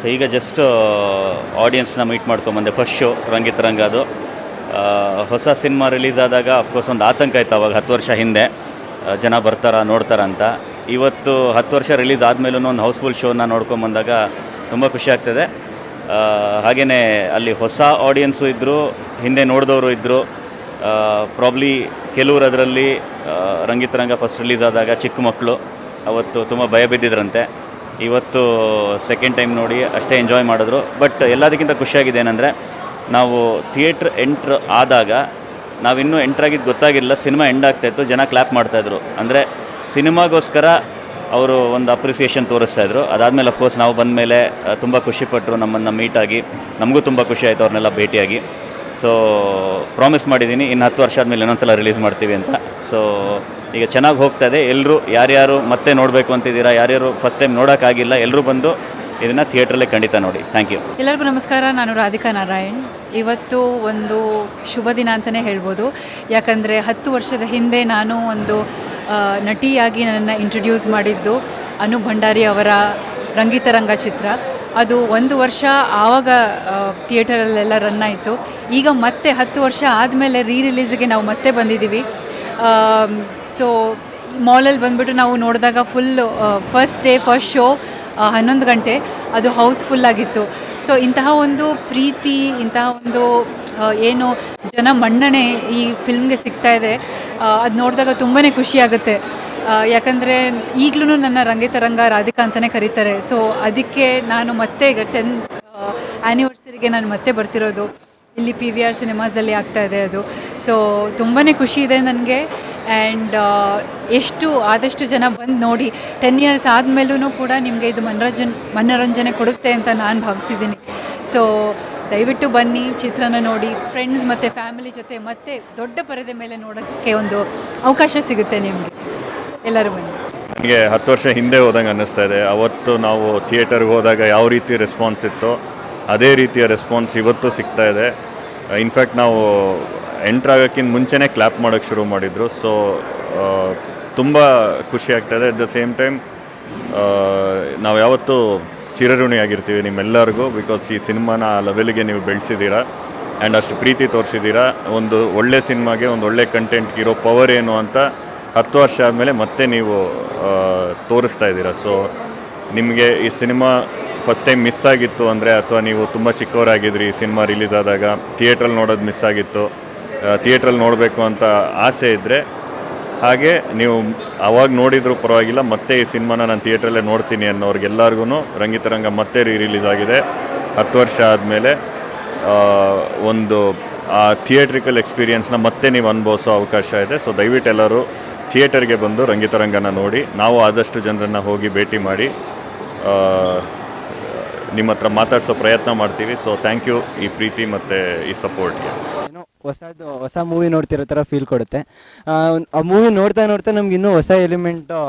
So ಈಗ just ಆಡಿಯನ್ಸ್ನ meet ಮಾಡ್ಕೊಂಬಂದೆ. ಫಸ್ಟ್ ಶೋ ರಂಗಿತರಂಗ ಅದು. ಹೊಸ ಸಿನಿಮಾ ರಿಲೀಸ್ ಆದಾಗ ಅಫ್ಕೋರ್ಸ್ ಒಂದು ಆತಂಕ ಇತ್ತು ಅವಾಗ 10 ವರ್ಷ ಹಿಂದೆ, ಜನ ಬರ್ತಾರಾ ನೋಡ್ತಾರ ಅಂತ. ಇವತ್ತು 10 ವರ್ಷ ರಿಲೀಸ್ ಆದಮೇಲೂ ಒಂದು ಹೌಸ್ಫುಲ್ ಶೋನ ನೋಡ್ಕೊಂಬಂದಾಗ ತುಂಬ ಖುಷಿ ಆಗ್ತದೆ. ಹಾಗೆಯೇ ಅಲ್ಲಿ ಹೊಸ ಆಡಿಯನ್ಸು ಇದ್ದರು, ಹಿಂದೆ ನೋಡಿದವರು ಇದ್ದರು. ಪ್ರಾಬ್ಲಿ ಕೆಲವರು ಅದರಲ್ಲಿ ರಂಗಿತರಂಗ ಫಸ್ಟ್ ರಿಲೀಸ್ ಆದಾಗ ಚಿಕ್ಕ ಮಕ್ಕಳು ಅವತ್ತು ತುಂಬ ಭಯ ಬಿದ್ದಿದ್ರಂತೆ. ಇವತ್ತು ಸೆಕೆಂಡ್ ಟೈಮ್ ನೋಡಿ ಅಷ್ಟೇ ಎಂಜಾಯ್ ಮಾಡಿದ್ರು. ಬಟ್ ಎಲ್ಲದಕ್ಕಿಂತ ಖುಷಿಯಾಗಿದೆ ಏನಂದರೆ, ನಾವು ಥಿಯೇಟ್ರ್ ಎಂಟ್ರ್ ಆದಾಗ ನಾವಿನ್ನೂ ಎಂಟ್ರಾಗಿದ್ದು ಗೊತ್ತಾಗಿರಲಿಲ್ಲ, ಸಿನಿಮಾ ಎಂಡ್ ಆಗ್ತಾಯಿತ್ತು, ಜನ ಕ್ಲ್ಯಾಪ್ ಮಾಡ್ತಾಯಿದ್ರು. ಅಂದರೆ ಸಿನಿಮಾಗೋಸ್ಕರ ಅವರು ಒಂದು ಅಪ್ರಿಸಿಯೇಷನ್ ತೋರಿಸ್ತಾಯಿದ್ರು. ಅದಾದಮೇಲೆ ಅಫ್ಕೋರ್ಸ್ ನಾವು ಬಂದ ಮೇಲೆ ತುಂಬ ಖುಷಿಪಟ್ಟರು, ನಮ್ಮನ್ನು ಮೀಟಾಗಿ. ನಮಗೂ ತುಂಬ ಖುಷಿ ಆಯಿತು ಅವ್ರನ್ನೆಲ್ಲ ಭೇಟಿಯಾಗಿ. ಸೊ ಪ್ರಾಮಿಸ್ ಮಾಡಿದ್ದೀನಿ, ಇನ್ನು 10 ವರ್ಷ ಆದಮೇಲೆ ಇನ್ನೊಂದು ಸಲ ರಿಲೀಸ್ ಮಾಡ್ತೀವಿ ಅಂತ. ಸೊ ಈಗ ಚೆನ್ನಾಗಿ ಹೋಗ್ತಾಯಿದೆ. ಎಲ್ಲರೂ ಯಾರ್ಯಾರು ಮತ್ತೆ ನೋಡಬೇಕು ಅಂತಿದ್ದೀರಾ, ಯಾರ್ಯಾರು ಫಸ್ಟ್ ಟೈಮ್ ನೋಡೋಕ್ಕಾಗಿಲ್ಲ, ಎಲ್ಲರೂ ಬಂದು ಇದನ್ನು ಥಿಯೇಟ್ರಲ್ಲೇ ಖಂಡಿತ ನೋಡಿ. Thank you. ಎಲ್ಲರಿಗೂ ನಮಸ್ಕಾರ. ನಾನು ರಾಧಿಕಾ ನಾರಾಯಣ್. ಇವತ್ತು ಒಂದು ಶುಭ ದಿನ ಅಂತಲೇ ಹೇಳ್ಬೋದು. ಯಾಕಂದರೆ 10 ವರ್ಷದ ಹಿಂದೆ ನಾನು ಒಂದು ನಟಿಯಾಗಿ ನನ್ನನ್ನು ಇಂಟ್ರೊಡ್ಯೂಸ್ ಮಾಡಿದ್ದು ಅನು ಭಂಡಾರಿ ಅವರ ರಂಗಿತರಂಗ ಚಿತ್ರ. ಅದು 1 ವರ್ಷ ಆವಾಗ ಥಿಯೇಟರಲ್ಲೆಲ್ಲ ರನ್ ಆಯಿತು. ಈಗ ಮತ್ತೆ 10 ವರ್ಷ ಆದಮೇಲೆ ರಿಲೀಸ್ಗೆ ನಾವು ಮತ್ತೆ ಬಂದಿದ್ದೀವಿ. ಸೊ ಮಾಲಲ್ಲಿ ಬಂದುಬಿಟ್ಟು ನಾವು ನೋಡಿದಾಗ ಫಸ್ಟ್ ಡೇ ಫಸ್ಟ್ ಶೋ 11 ಗಂಟೆ ಅದು ಹೌಸ್ಫುಲ್ಲಾಗಿತ್ತು. ಸೊ ಇಂತಹ ಒಂದು ಪ್ರೀತಿ, ಇಂತಹ ಒಂದು ಏನು ಜನ ಮನ್ನಣೆ ಈ ಫಿಲ್ಮ್ಗೆ ಸಿಗ್ತಾಯಿದೆ, ಅದು ನೋಡಿದಾಗ ತುಂಬಾ ಖುಷಿಯಾಗುತ್ತೆ. ಯಾಕಂದರೆ ಈಗಲೂ ನನ್ನ ರಂಗಿತರಂಗ ರಾಧಿಕಾ ಅಂತಲೇ ಕರೀತಾರೆ. ಸೊ ಅದಕ್ಕೆ ನಾನು ಮತ್ತೆ ಈಗ 10th ಆ್ಯನಿವರ್ಸರಿಗೆ ನಾನು ಮತ್ತೆ ಬರ್ತಿರೋದು. ಇಲ್ಲಿ PVR ಸಿನಿಮಾಸಲ್ಲಿ ಆಗ್ತಾಯಿದೆ ಅದು. ಸೊ ತುಂಬಾ ಖುಷಿ ಇದೆ ನನಗೆ. ಆ್ಯಂಡ್ ಆದಷ್ಟು ಜನ ಬಂದು ನೋಡಿ. 10 ಇಯರ್ಸ್ ಆದಮೇಲೂ ಕೂಡ ನಿಮಗೆ ಇದು ಮನೋರಂಜನೆ ಕೊಡುತ್ತೆ ಅಂತ ನಾನು ಭಾವಿಸಿದ್ದೀನಿ. ಸೊ ದಯವಿಟ್ಟು ಬನ್ನಿ, ಚಿತ್ರನ ನೋಡಿ, ಫ್ರೆಂಡ್ಸ್ ಮತ್ತು ಫ್ಯಾಮಿಲಿ ಜೊತೆ ಮತ್ತೆ ದೊಡ್ಡ ಪರದೆ ಮೇಲೆ ನೋಡೋಕ್ಕೆ ಒಂದು ಅವಕಾಶ ಸಿಗುತ್ತೆ ನಿಮಗೆ. ಎಲ್ಲರೂ ಬನ್ನಿ. ನನಗೆ 10 ವರ್ಷ ಹಿಂದೆ ಹೋದಂಗೆ ಅನ್ನಿಸ್ತಾ ಇದೆ. ಅವತ್ತು ನಾವು ಥಿಯೇಟರ್ಗೆ ಹೋದಾಗ ಯಾವ ರೀತಿ ರೆಸ್ಪಾನ್ಸ್ ಇತ್ತೋ ಅದೇ ರೀತಿಯ ರೆಸ್ಪಾನ್ಸ್ ಇವತ್ತು ಸಿಗ್ತಾ ಇದೆ. ಇನ್ಫ್ಯಾಕ್ಟ್ ನಾವು ಎಂಟ್ರ್ ಆಗೋಕ್ಕಿಂತ ಮುಂಚೆನೇ ಕ್ಲ್ಯಾಪ್ ಮಾಡೋಕ್ಕೆ ಶುರು ಮಾಡಿದರು. ಸೊ ತುಂಬ ಖುಷಿ ಆಗ್ತಾಯಿದೆ. ಅಟ್ ದ ಸೇಮ್ ಟೈಮ್ ನಾವು ಯಾವತ್ತೂ ಚಿರಋಣಿಯಾಗಿರ್ತೀವಿ ನಿಮ್ಮೆಲ್ಲರಿಗೂ. ಬಿಕಾಸ್ ಈ ಸಿನಿಮಾನ ಆ ಲೆವೆಲ್ಗೆ ನೀವು ಬೆಳೆಸಿದ್ದೀರಾ ಆ್ಯಂಡ್ ಅಷ್ಟು ಪ್ರೀತಿ ತೋರಿಸಿದ್ದೀರಾ. ಒಂದು ಒಳ್ಳೆ ಸಿನಿಮಾಗೆ, ಒಂದು ಒಳ್ಳೆ ಕಂಟೆಂಟ್ಗೆ ಇರೋ ಪವರ್ ಏನು ಅಂತ 10 ವರ್ಷ ಆದಮೇಲೆ ಮತ್ತೆ ನೀವು ತೋರಿಸ್ತಾ ಇದ್ದೀರಾ. ಸೊ ನಿಮಗೆ ಈ ಸಿನಿಮಾ ಫಸ್ಟ್ ಟೈಮ್ ಮಿಸ್ ಆಗಿತ್ತು ಅಂದರೆ, ಅಥವಾ ನೀವು ತುಂಬ ಚಿಕ್ಕವರಾಗಿದ್ರಿ ಈ ಸಿನಿಮಾ ರಿಲೀಸ್ ಆದಾಗ, ಥಿಯೇಟ್ರಲ್ಲಿ ನೋಡೋದು ಮಿಸ್ ಆಗಿತ್ತು, ಥಿಯೇಟ್ರಲ್ಲಿ ನೋಡಬೇಕು ಅಂತ ಆಸೆ ಇದ್ದರೆ, ಹಾಗೆ ನೀವು ಅವಾಗ ನೋಡಿದರೂ ಪರವಾಗಿಲ್ಲ, ಮತ್ತೆ ಈ ಸಿನಿಮಾನ ನಾನು ಥಿಯೇಟ್ರಲ್ಲೇ ನೋಡ್ತೀನಿ ಅನ್ನೋರಿಗೆಲ್ಲರಿಗೂ ರಂಗಿತರಂಗ ಮತ್ತೆ ರಿಲೀಸ್ ಆಗಿದೆ 10 ವರ್ಷ ಆದಮೇಲೆ. ಒಂದು ಆ ಥಿಯೇಟ್ರಿಕಲ್ ಎಕ್ಸ್ಪೀರಿಯನ್ಸ್ನ ಮತ್ತೆ ನೀವು ಅನುಭವಿಸೋ ಅವಕಾಶ ಇದೆ. ಸೊ ದಯವಿಟ್ಟು ಎಲ್ಲರೂ ಥಿಯೇಟರ್ಗೆ ಬಂದು ರಂಗಿತರಂಗನ ನೋಡಿ. ನಾವು ಆದಷ್ಟು ಜನರನ್ನು ಹೋಗಿ ಭೇಟಿ ಮಾಡಿ ನಿಮ್ಮ ಹತ್ರ ಮಾತಾಡಿಸೋ ಪ್ರಯತ್ನ ಮಾಡ್ತೀವಿ. ಸೊ ಥ್ಯಾಂಕ್ ಯು ಈ ಪ್ರೀತಿ ಮತ್ತು ಈ ಸಪೋರ್ಟ್ಗೆ. ಹೊಸ ಮೂವಿ ನೋಡ್ತಿರೋ ಥರ ಫೀಲ್ ಕೊಡುತ್ತೆ. ಆ ಮೂವಿ ನೋಡ್ತಾ ನಮ್ಗೆ ಇನ್ನೂ ಹೊಸ ಎಲಿಮೆಂಟು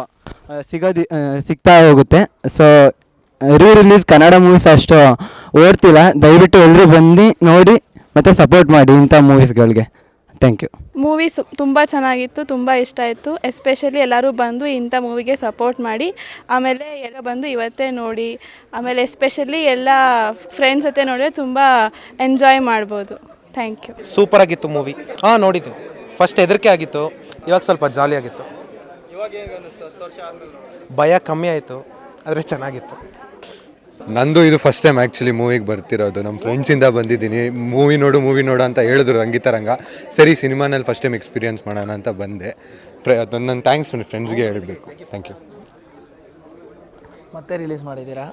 ಸಿಗ್ತಾ ಹೋಗುತ್ತೆ. ಸೊ ರಿಲೀಸ್ ಕನ್ನಡ ಮೂವೀಸ್ ಅಷ್ಟು ಓಡ್ತಿಲ್ಲ. ದಯವಿಟ್ಟು ಎಲ್ಲರೂ ಬಂದು ನೋಡಿ ಮತ್ತು ಸಪೋರ್ಟ್ ಮಾಡಿ ಇಂಥ ಮೂವೀಸ್ಗಳಿಗೆ. Thank you. ಮೂವೀಸ್ ತುಂಬ ಚೆನ್ನಾಗಿತ್ತು, ತುಂಬ ಇಷ್ಟ ಆಯಿತು. ಎಸ್ಪೆಷಲಿ ಎಲ್ಲರೂ ಬಂದು ಇಂಥ ಮೂವಿಗೆ ಸಪೋರ್ಟ್ ಮಾಡಿ, ಆಮೇಲೆ ಎಲ್ಲ ಬಂದು ಇವತ್ತೇ ನೋಡಿ. ಆಮೇಲೆ ಎಸ್ಪೆಷಲಿ ಎಲ್ಲ ಫ್ರೆಂಡ್ಸ್ ಜೊತೆ ನೋಡಿದ್ರೆ ತುಂಬ ಎಂಜಾಯ್ ಮಾಡ್ಬೋದು. Thank you. ಸೂಪರಾಗಿತ್ತು ಮೂವಿ. ನೋಡಿದ್ದೆ. ಫಸ್ಟ್ ಹೆದರಿಕೆ ಆಗಿತ್ತು, ಇವಾಗ ಸ್ವಲ್ಪ ಜಾಲಿ ಆಗಿತ್ತು. ಭಯ ಕಮ್ಮಿ ಆಯಿತು, ಆದರೆ ಚೆನ್ನಾಗಿತ್ತು. ನಂದು ಇದು ಫಸ್ಟ್ ಟೈಮ್ ಆ್ಯಕ್ಚುಲಿ ಮೂವಿಗೆ ಬರ್ತಿರೋದು. ನಮ್ಮ ಫ್ರೆಂಡ್ಸಿಂದ ಬಂದಿದ್ದೀನಿ. ಮೂವಿ ನೋಡು ಅಂತ ಹೇಳಿದ್ರು ರಂಗಿತರಂಗ. ಸರಿ, ಸಿನಿಮಾನಲ್ಲಿ ಫಸ್ಟ್ ಟೈಮ್ ಎಕ್ಸ್ಪೀರಿಯನ್ಸ್ ಮಾಡೋಣ ಅಂತ ಬಂದೆ. ನನ್ನ ಥ್ಯಾಂಕ್ಸ್ ನನ್ನ ಫ್ರೆಂಡ್ಸ್ಗೆ ಹೇಳಬೇಕು. Thank you. ಮತ್ತೆ ರಿಲೀಸ್ ಮಾಡಿದ್ದೀರಾ?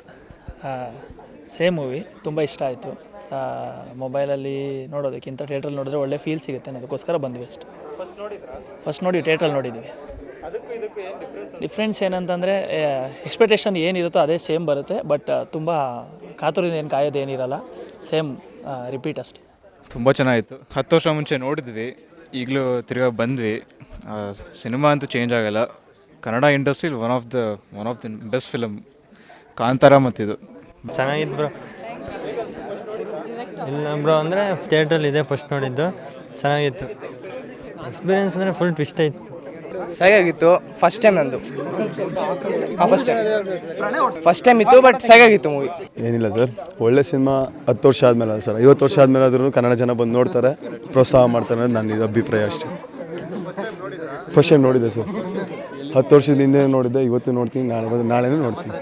ಸೇಮ್ ಮೂವಿ, ತುಂಬ ಇಷ್ಟ ಆಯಿತು. ಮೊಬೈಲಲ್ಲಿ ನೋಡೋದಕ್ಕಿಂತ ಥಿಯೇಟ್ರಲ್ಲಿ ನೋಡಿದ್ರೆ ಒಳ್ಳೆ ಫೀಲ್ ಸಿಗುತ್ತೆ ಅನ್ನೋದಕ್ಕೋಸ್ಕರ ಬಂದ್ವಿ ಅಷ್ಟು. ಫಸ್ಟ್ ನೋಡಿ ಥಿಯೇಟ್ರಲ್ಲಿ ನೋಡಿದ್ದೀವಿ. ಡಿಫ್ರೆನ್ಸ್ ಏನಂತಂದರೆ, ಎಕ್ಸ್ಪೆಕ್ಟೇಷನ್ ಏನಿರುತ್ತೋ ಅದೇ ಸೇಮ್ ಬರುತ್ತೆ. ಬಟ್ ತುಂಬ ಕಾತುರದಿಂದ ಏನು ಕಾಯೋದೇನಿರಲ್ಲ, ಸೇಮ್ ರಿಪೀಟ್ ಅಷ್ಟೇ. ತುಂಬ ಚೆನ್ನಾಗಿತ್ತು. 10 ವರ್ಷ ಮುಂಚೆ ನೋಡಿದ್ವಿ, ಈಗಲೂ ತಿರ್ಗಾ ಬಂದ್ವಿ. ಸಿನಿಮಾ ಅಂತೂ ಚೇಂಜ್ ಆಗಲ್ಲ. ಕನ್ನಡ ಇಂಡಸ್ಟ್ರಿಲಿ one of the best film Kantara ಮತ್ತಿದು. ಚೆನ್ನಾಗಿತ್ತು ಬ್ರೋ. ಇಲ್ಲ ಬ್ರೋ, ಅಂದರೆ ಥಿಯೇಟ್ರಲ್ಲಿ ಇದೆ ಫಸ್ಟ್ ನೋಡಿದ್ದು. ಚೆನ್ನಾಗಿತ್ತು. ಎಕ್ಸ್ಪೀರಿಯೆನ್ಸ್ ಅಂದರೆ ಫುಲ್ ಟ್ವಿಸ್ಟ್ ಇತ್ತು. ಸರಿಯಾಗಿತ್ತು ಫಸ್ಟ್ ಟೈಮ್ ನಂದು ಫಸ್ಟ್ ಟೈಮ್ ಇತ್ತು ಬಟ್ ಸರಿಯಾಗಿತ್ತು ಮೂವಿ. ಏನಿಲ್ಲ ಸರ್, ಒಳ್ಳೆ ಸಿನಿಮಾ 10 ವರ್ಷ ಆದಮೇಲೆ ಸರ್, 50 ವರ್ಷ ಆದಮೇಲೆ ಆದ್ರೂ ಕನ್ನಡ ಜನ ಬಂದು ನೋಡ್ತಾರೆ, ಪ್ರೋತ್ಸಾಹ ಮಾಡ್ತಾರೆ ಅನ್ನೋದು ನನ್ನ ಇದು ಅಭಿಪ್ರಾಯ ಅಷ್ಟೇ. ಫಸ್ಟ್ ಟೈಮ್ ನೋಡಿದ್ದೆ ಸರ್, 10 ವರ್ಷದ ಹಿಂದೆ ನೋಡಿದ್ದೆ, ಇವತ್ತು ನೋಡ್ತೀನಿ, ನಾಳೆನೂ ನೋಡ್ತೀನಿ.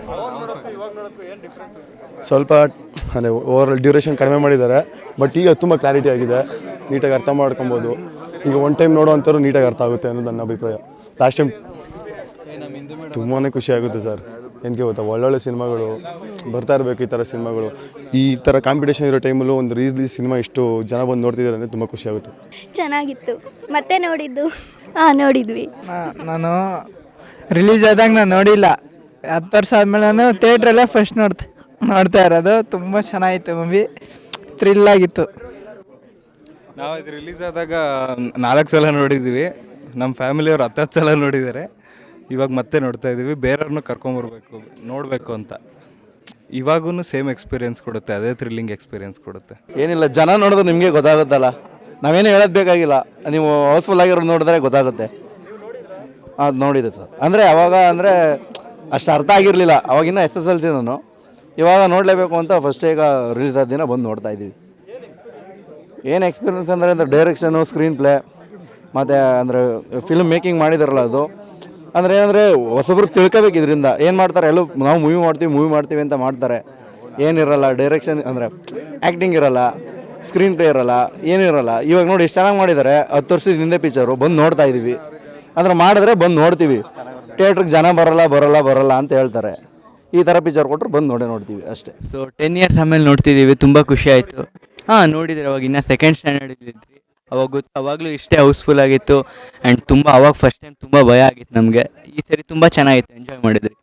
ಸ್ವಲ್ಪ ಅಂದರೆ ಓವರ್ ಡ್ಯೂರೇಷನ್ ಕಡಿಮೆ ಮಾಡಿದ್ದಾರೆ, ಬಟ್ ಈಗ ತುಂಬ ಕ್ಲಾರಿಟಿ ಆಗಿದೆ, ನೀಟಾಗಿ ಅರ್ಥ ಮಾಡ್ಕೊಬೋದು. ಈಗ ಒನ್ ಟೈಮ್ ನೋಡೋವಂಥವ್ರು ನೀಟಾಗಿ ಅರ್ಥ ಆಗುತ್ತೆ ಅನ್ನೋದು ನನ್ನ ಅಭಿಪ್ರಾಯ. ಲಾಸ್ಟ್ ಟೈಮ್ ತುಂಬಾ ಖುಷಿ ಆಗುತ್ತೆ ಸರ್. ಏನಕ್ಕೆ ಗೊತ್ತಾ, ಒಳ್ಳೊಳ್ಳೆ ಸಿನಿಮಾಗಳು ಬರ್ತಾ ಇರಬೇಕು, ಈ ಥರ ಸಿನಿಮಾಗಳು. ಈ ಥರ ಕಾಂಪಿಟೇಷನ್ ಇರೋ ಟೈಮಲ್ಲೂ ಒಂದು ರಿಲೀಸ್ ಸಿನಿಮಾ ಇಷ್ಟು ಜನ ಬಂದು ನೋಡ್ತಿದ್ದಾರೆ ಅಂದರೆ ತುಂಬ ಖುಷಿ ಆಗುತ್ತೆ. ಚೆನ್ನಾಗಿತ್ತು. ಮತ್ತೆ ನೋಡಿದ್ದು? ಹಾಂ ನೋಡಿದ್ವಿ. ನಾನು ರಿಲೀಸ್ ಆದಾಗ ನಾನು ನೋಡಿಲ್ಲ, 10 ವರ್ಷ ಆದಮೇಲೆ ನಾನು ಥಿಯೇಟ್ರಲ್ಲೇ ಫಸ್ಟ್ ನೋಡ್ತಾ ಇರೋದು. ತುಂಬ ಚೆನ್ನಾಗಿತ್ತು ಮೂವಿ, ಥ್ರಿಲ್ ಆಗಿತ್ತು. ನಾವು ಇದು ರಿಲೀಸ್ ಆದಾಗ 4 ಸಲ ನೋಡಿದ್ದೀವಿ, ನಮ್ಮ ಫ್ಯಾಮಿಲಿಯವ್ರು 10 ಸಲ ನೋಡಿದ್ದಾರೆ. ಇವಾಗ ಮತ್ತೆ ನೋಡ್ತಾ ಇದ್ದೀವಿ, ಬೇರೆಯವ್ರನ್ನೂ ಕರ್ಕೊಂಬರ್ಬೇಕು ನೋಡಬೇಕು ಅಂತ. ಇವಾಗೂ ಸೇಮ್ ಎಕ್ಸ್ಪೀರಿಯೆನ್ಸ್ ಕೊಡುತ್ತೆ, ಅದೇ ಥ್ರಿಲ್ಲಿಂಗ್ ಎಕ್ಸ್ಪೀರಿಯೆನ್ಸ್ ಕೊಡುತ್ತೆ. ಏನಿಲ್ಲ, ಜನ ನೋಡಿದ್ರೆ ನಿಮಗೆ ಗೊತ್ತಾಗುತ್ತಲ್ಲ, ನಾವೇನು ಹೇಳೋದು ಬೇಕಾಗಿಲ್ಲ, ನೀವು ಹೌಸ್ಫುಲ್ ಆಗಿರೋದು ನೋಡಿದ್ರೆ ಗೊತ್ತಾಗುತ್ತೆ. ಅದು ನೋಡಿದೆ ಸರ್. ಅಂದರೆ ಅವಾಗ ಅಂದರೆ ಅಷ್ಟು ಅರ್ಥ ಆಗಿರಲಿಲ್ಲ, ಅವಾಗಿನ್ನ SSLC ನಾನು. ಇವಾಗ ನೋಡಲೇಬೇಕು ಅಂತ ಫಸ್ಟ್ ಈಗ ರಿಲೀಸ್ ಆದ ದಿನ ಬಂದು ನೋಡ್ತಾ ಇದ್ದೀವಿ. ಏನು ಎಕ್ಸ್ಪೀರಿಯನ್ಸ್ ಅಂದರೆ ಡೈರೆಕ್ಷನು, ಸ್ಕ್ರೀನ್ ಪ್ಲೇ ಮತ್ತು ಅಂದರೆ ಫಿಲ್ಮ್ ಮೇಕಿಂಗ್ ಮಾಡಿದಾರಲ್ಲ ಅದು, ಅಂದರೆ ಏನಂದರೆ ಹೊಸಬ್ರು ತಿಳ್ಕೊಬೇಕು ಇದರಿಂದ. ಏನು ಮಾಡ್ತಾರೆ, ಎಲ್ಲೂ ನಾವು ಮೂವಿ ಮಾಡ್ತೀವಿ ಅಂತ ಮಾಡ್ತಾರೆ, ಏನಿರಲ್ಲ ಡೈರೆಕ್ಷನ್, ಅಂದರೆ ಆ್ಯಕ್ಟಿಂಗ್ ಇರಲ್ಲ, ಸ್ಕ್ರೀನ್ ಪ್ಲೇ ಇರಲ್ಲ, ಏನಿರಲ್ಲ. ಇವಾಗ ನೋಡಿ ಎಷ್ಟು ಚೆನ್ನಾಗಿ ಮಾಡಿದ್ದಾರೆ, 10 ವರ್ಷದ ಹಿಂದೆ ಪಿಕ್ಚರು ಬಂದು ನೋಡ್ತಾ ಇದ್ದೀವಿ. ಅಂದರೆ ಮಾಡಿದ್ರೆ ಬಂದು ನೋಡ್ತೀವಿ, ಥಿಯೇಟ್ರಿಗೆ ಜನ ಬರಲ್ಲ ಅಂತ ಹೇಳ್ತಾರೆ. ಈ ಥರ ಪಿಕ್ಚರ್ ಕೊಟ್ಟರು ಬಂದು ನೋಡ್ತೀವಿ ಅಷ್ಟೇ. ಸೊ 10 ಇಯರ್ಸ್ ಆಮೇಲೆ ನೋಡ್ತಿದ್ದೀವಿ, ತುಂಬ ಖುಷಿ ಆಯಿತು. ಹಾಂ ನೋಡಿದರೆ ಅವಾಗ ಇನ್ನೂ ಸೆಕೆಂಡ್ ಸ್ಟ್ಯಾಂಡರ್ಡಲ್ಲಿದ್ವಿ, ಅವಾಗಲೂ ಇಷ್ಟೇ ಹೌಸ್ಫುಲ್ ಆಗಿತ್ತು. ಆ್ಯಂಡ್ ತುಂಬ ಅವಾಗ ಫಸ್ಟ್ ಟೈಮ್ ತುಂಬ ಭಯ ಆಗಿತ್ತು ನಮಗೆ. ಈ ಸರಿ ತುಂಬ ಚೆನ್ನಾಗಿತ್ತು, ಎಂಜಾಯ್ ಮಾಡಿದ್ರಿ.